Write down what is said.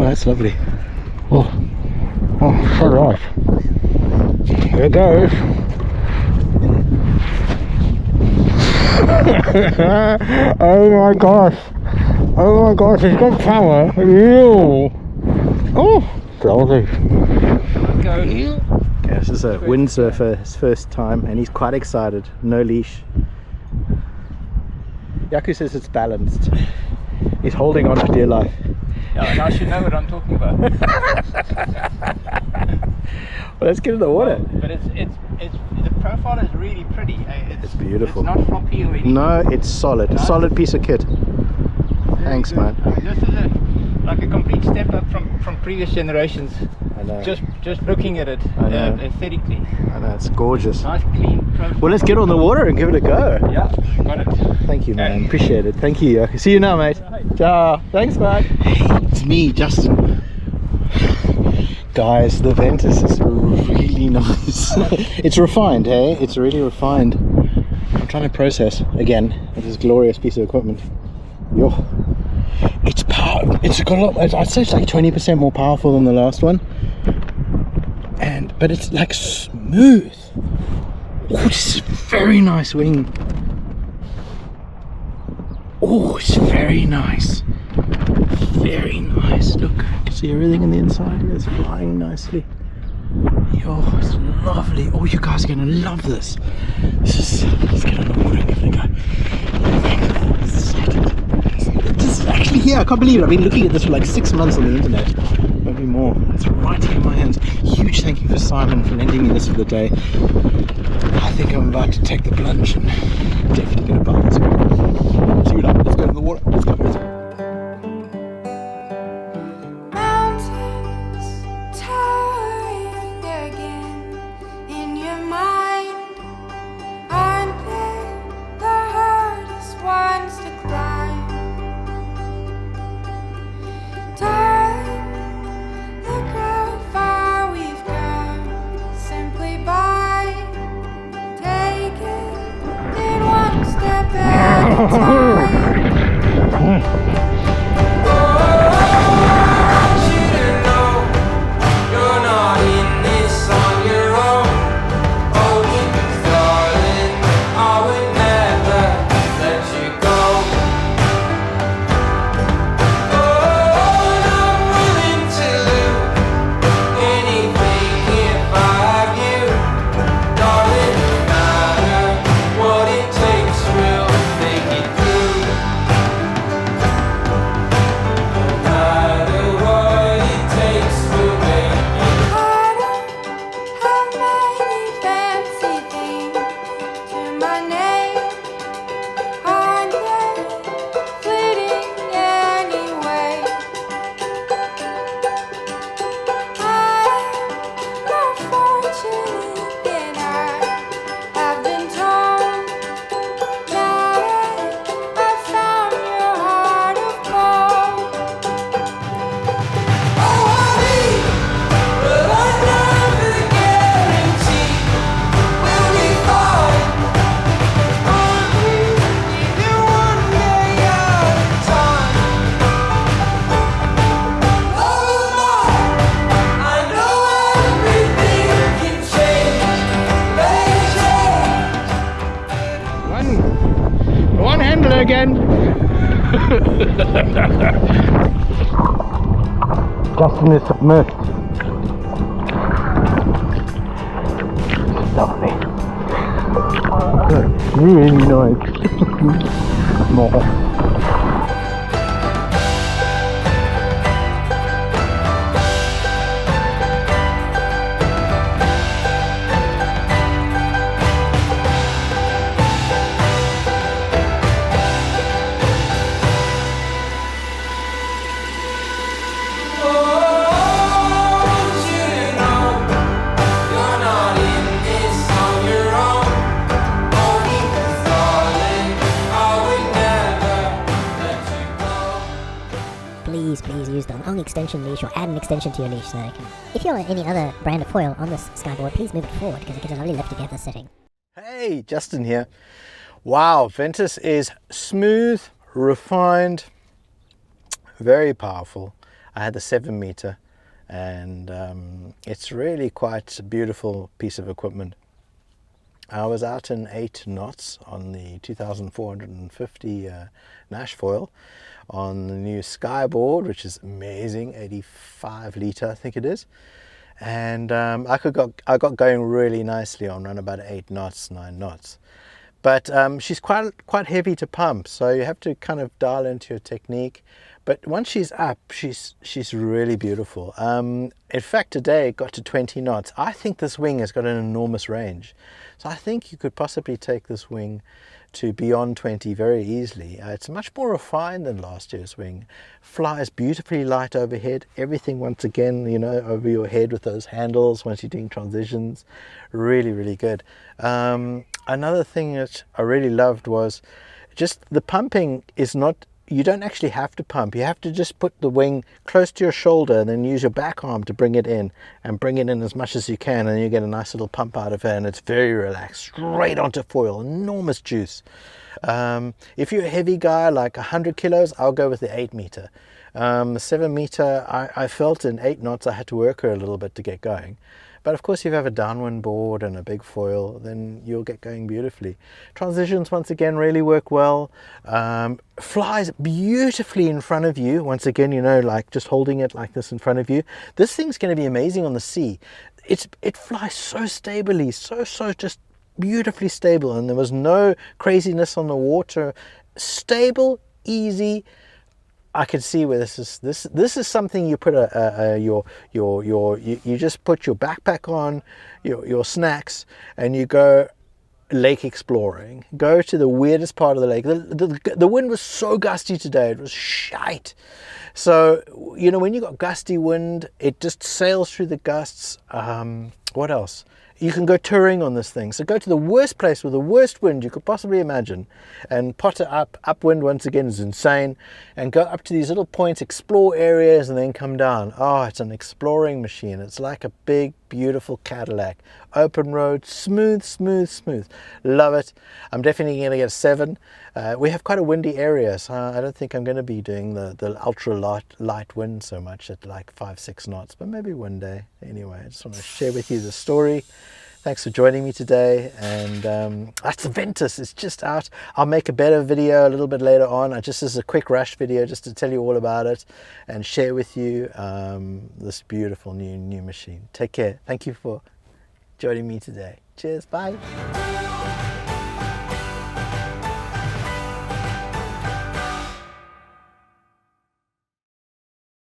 That's lovely. Oh, shut it off. There it goes. Oh my gosh. Oh my gosh, it's got power. Ew. Oh, lovely. Go. Yeah, this is a windsurfer, his first time, and he's quite excited. No leash. Jaco says it's balanced. He's holding on for dear life. Yeah, I should know what I'm talking about. Well, let's get in the water. But it's the profile is really pretty. It's beautiful. It's not floppy or anything. No, it's solid. A solid piece of kit. Thanks, good. man. I mean, this is like a complete step up from previous generations. I know. Just looking at it aesthetically. I know, it's gorgeous. Nice clean profile. Well, let's get on the water and give it a go. Yeah, got it. Thank you, man. Appreciate it. Thank you. See you now, mate. Ciao. Thanks, mate. Hey, it's me, Justin. Guys, the Ventis is really nice. It's refined, hey? It's really refined. I'm trying to process again with this glorious piece of equipment. Yo, it's power. It's got a lot. I'd say it's like 20% more powerful than the last one, but it's like smooth. Oh, this is very nice wing. Oh, it's very nice. Very nice. Look, you can see everything in the inside. It's flying nicely. Yo, it's lovely. Oh, you guys are gonna love this. Let's get on the water and give it a go. This is actually here. I can't believe it. I've been looking at this for like 6 months on the internet. Maybe more. It's right here in my hands. Huge thank you for Simon for lending me this for the day. I think I'm about to take the plunge and definitely get a bite. See what happens. Let's go in the water. Let's go. Let's go. again. Justin is submerged. Lovely. Really nice. More. Please use the long extension leash or add an extension to your leash so that it can... If you're any other brand of foil on this skyboard, please move it forward because it gives a lovely lift if you have this setting. Hey, Justin here. Wow, Ventis is smooth, refined, very powerful. I had the 7 meter and it's really quite a beautiful piece of equipment. I was out in 8 knots on the 2450 Naish Foil on the new Skyboard, which is amazing, 85 litre I think it is, and I got going really nicely on around about 8 knots, 9 knots. But she's quite heavy to pump, so you have to kind of dial into your technique. But once she's up, she's really beautiful. In fact, today it got to 20 knots. I think this wing has got an enormous range. So I think you could possibly take this wing to beyond 20 very easily. It's much more refined than last year's wing. Flies beautifully light overhead. Everything once again, you know, over your head with those handles once you're doing transitions. Really, really good. Another thing that I really loved was just the pumping is not, you don't actually have to pump. You have to just put the wing close to your shoulder and then use your back arm to bring it in and bring it in as much as you can, and you get a nice little pump out of it, and it's very relaxed, straight onto foil, enormous juice. If you're a heavy guy like 100 kilos, I'll go with the 8 meter. 7 meter, I felt in 8 knots I had to work her a little bit to get going. But of course, if you have a downwind board and a big foil, then you'll get going beautifully. Transitions, once again, really work well. Flies beautifully in front of you. Once again, you know, like just holding it like this in front of you. This thing's going to be amazing on the sea. It flies so stably, so just beautifully stable. And there was no craziness on the water. Stable, easy. I can see where this is something you put you just put your backpack on, your snacks, and you go lake exploring. Go to the weirdest part of the lake. The wind was so gusty today, it was shite. So, you know, when you got gusty wind, it just sails through the gusts. What else? You can go touring on this thing. So go to the worst place with the worst wind you could possibly imagine and potter upwind once again is insane, and go up to these little points, explore areas, and then come down. Oh, it's an exploring machine. It's like a big, beautiful Cadillac. Open road, smooth. Love it. I'm definitely going to get a 7. We have quite a windy area, so I don't think I'm going to be doing the ultra light wind so much at like 5-6 knots, but maybe one day. Anyway, I just want to share with you the story. Thanks for joining me today, and that's the Ventis. It's just out. I'll make a better video a little bit later on. Just as a quick rush video, just to tell you all about it and share with you this beautiful new machine. Take care. Thank you for joining me today. Cheers. Bye.